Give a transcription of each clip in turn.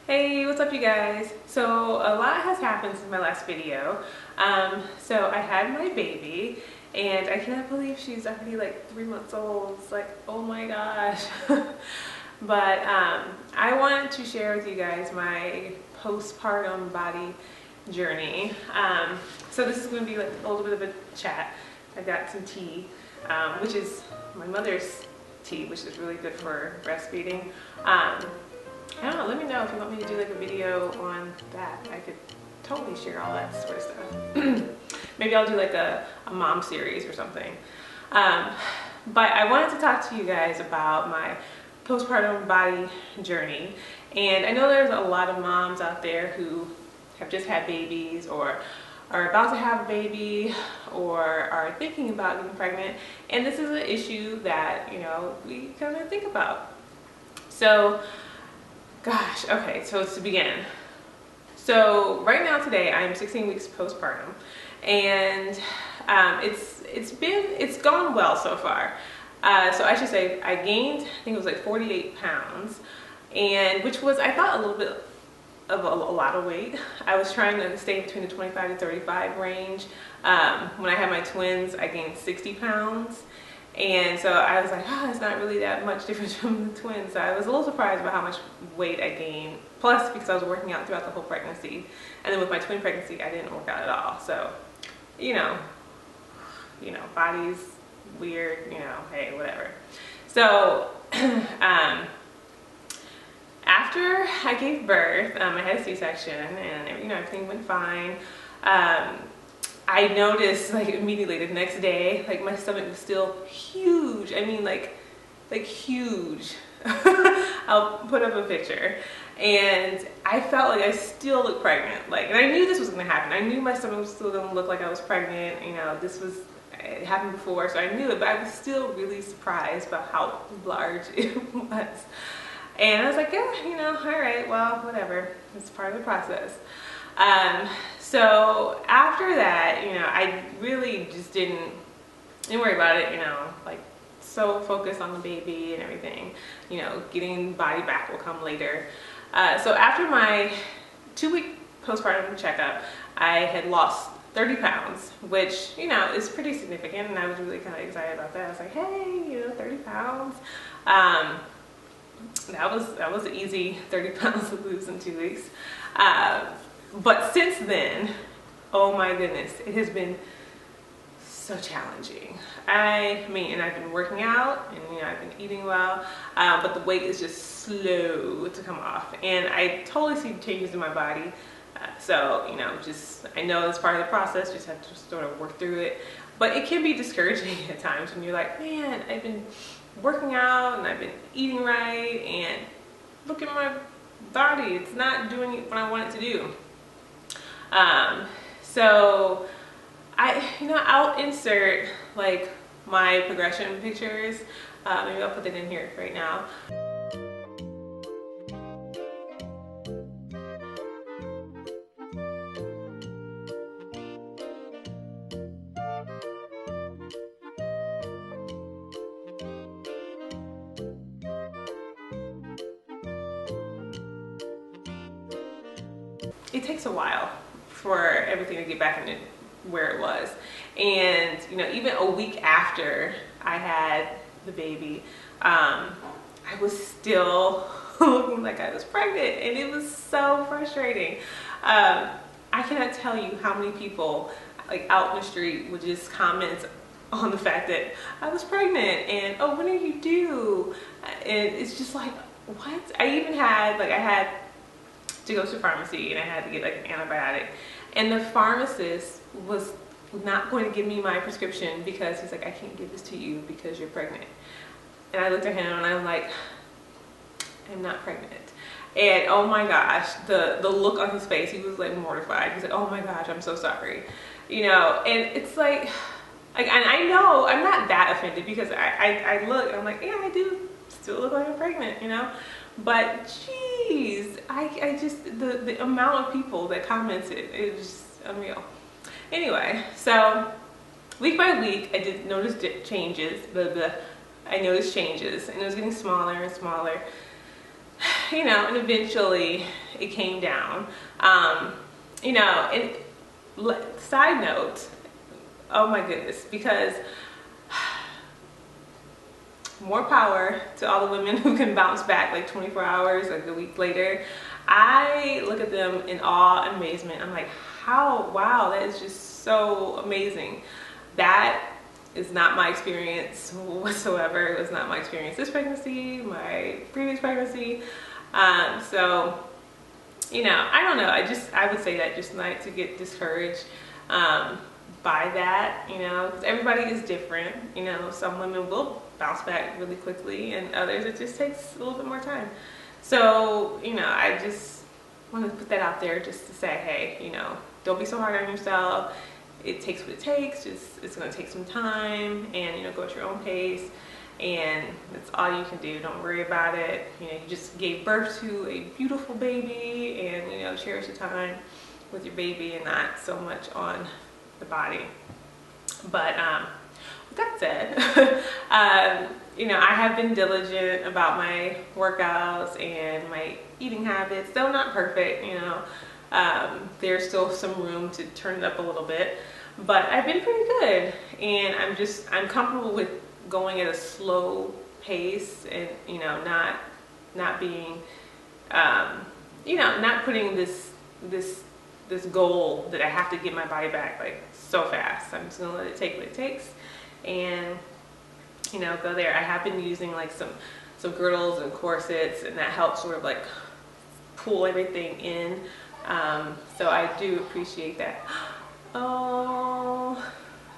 Hey, what's up you guys? So a lot has happened since my last video. So I had my baby and I cannot believe she's already like 3 months old. It's like, oh my gosh. But I wanted to share with you guys my postpartum body journey. So this is going to be like a little bit of a chat. I've got some tea, which is my mother's tea, which is really good for breastfeeding. I don't know, let me know if you want me to do like a video on that. I could totally share all that sort of stuff. Maybe I'll do like a mom series or something. But I wanted to talk to you guys about my postpartum body journey. And I know there's a lot of moms out there who have just had babies or are about to have a baby or are thinking about getting pregnant. And this is an issue that, you know, we kind of think about. So, gosh, okay, so to begin. So right now today I'm 16 weeks postpartum and it's gone well so far. So I should say I gained, I think it was like 48 pounds, and which was, I thought, a little bit of a lot of weight. I was trying to stay between the 25 to 35 range. When I had my twins, I gained 60 pounds. And so I was like, oh, it's not really that much difference from the twins. So I was a little surprised about how much weight I gained. Plus, because I was working out throughout the whole pregnancy. And then with my twin pregnancy, I didn't work out at all. So, you know, body's weird, you know, hey, whatever. So, after I gave birth, I had a C-section and, you know, everything went fine. I noticed like immediately the next day, like my stomach was still huge. I mean, like huge. I'll put up a picture. And I felt like I still looked pregnant. Like, and I knew this was gonna happen. I knew my stomach was still gonna look like I was pregnant. You know, it happened before, so I knew it, but I was still really surprised about how large it was. And I was like, yeah, you know, all right, well, whatever. It's part of the process. So after that, you know, I really just didn't worry about it, you know, like so focused on the baby and everything, you know, getting body back will come later. So after my 2-week postpartum checkup, I had lost 30 pounds, which, you know, is pretty significant. And I was really kind of excited about that. I was like, hey, you know, 30 pounds. That was an easy 30 pounds to lose in 2 weeks. But since then, oh my goodness, it has been so challenging. I mean, and I've been working out and, you know, I've been eating well, but the weight is just slow to come off. And I totally see changes in my body. So, you know, I know it's part of the process, just have to sort of work through it. But it can be discouraging at times when you're like, man, I've been working out and I've been eating right and look at my body, it's not doing what I want it to do. So I'll insert like my progression pictures. Maybe I'll put that in here right now. It takes a while for everything to get back into where it was. And, you know, even a week after I had the baby, I was still looking like I was pregnant, and it was so frustrating. I cannot tell you how many people like out in the street would just comment on the fact that I was pregnant and, oh, when are you due? And it's just like, what? I had to go to the pharmacy and I had to get like an antibiotic, and the pharmacist was not going to give me my prescription because he's like, I can't give this to you because you're pregnant. And I looked at him and I'm like, I'm not pregnant. And oh my gosh, the look on his face, he was like mortified. He's like, oh my gosh, I'm so sorry, you know. And it's like and I know I'm not that offended because I look and I'm like, yeah, I do still look like I'm pregnant, you know. But geez, I just, the amount of people that commented, it was just unreal. Anyway, so week by week, I did notice changes, I noticed changes, and it was getting smaller and smaller. you know, and eventually it came down. You know, and side note, oh my goodness, because more power to all the women who can bounce back like 24 hours, like a week later. I look at them in awe and amazement. I'm like, how, wow, that is just so amazing. That is not my experience whatsoever. It was not my experience this pregnancy, my previous pregnancy. So, you know, I don't know. I would say that just not to get discouraged by that, you know, because everybody is different. You know, some women will bounce back really quickly and others it just takes a little bit more time. So, you know, I just want to put that out there just to say, hey, you know, don't be so hard on yourself. It takes what it takes. It's going to take some time, and, you know, go at your own pace, and that's all you can do. Don't worry about it. You know, you just gave birth to a beautiful baby, and, you know, cherish the time with your baby and not so much on the body. But with that said, you know, I have been diligent about my workouts and my eating habits. Though not perfect, you know, there's still some room to turn it up a little bit, but I've been pretty good, and I'm comfortable with going at a slow pace, and, you know, not being, you know, not putting this goal that I have to get my body back like so fast. I'm just gonna let it take what it takes, and, you know, go there. I have been using like some girdles and corsets, and that helps sort of like pull everything in. So I do appreciate that. Oh,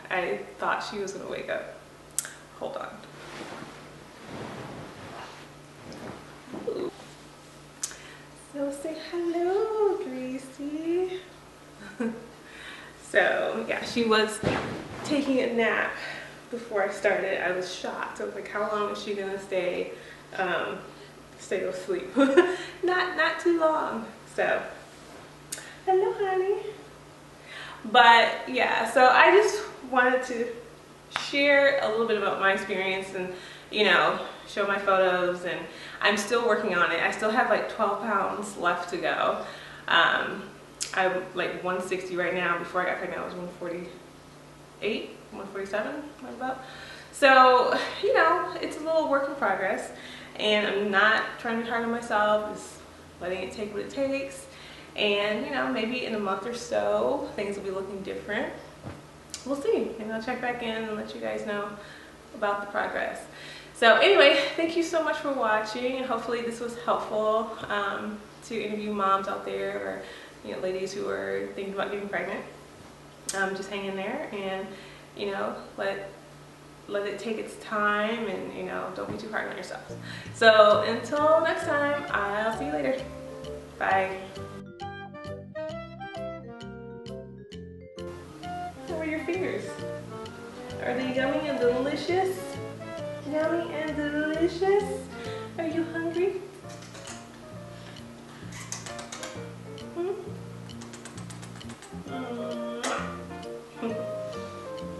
I thought she was gonna wake up. Hold on. Ooh. So say hello, Gracie. So yeah, she was taking a nap before I started. I was shocked. I was like, how long is she gonna stay asleep? not too long. So hello, honey. But yeah, so I just wanted to share a little bit about my experience, and, you know, show my photos, and I'm still working on it. I still have like 12 pounds left to go. I'm like 160 right now. Before I got pregnant, I was 148, 147, right about. So, you know, it's a little work in progress, and I'm not trying to be hard on myself, just letting it take what it takes. And, you know, maybe in a month or so, things will be looking different. We'll see. And I'll check back in and let you guys know about the progress. So anyway, thank you so much for watching, and hopefully this was helpful to interview moms out there, or, you know, ladies who are thinking about getting pregnant. Just hang in there, and, you know, let it take its time, and, you know, don't be too hard on yourself. So until next time, I'll see you later. Bye. How are your fingers? Are they yummy and delicious? Yummy and delicious?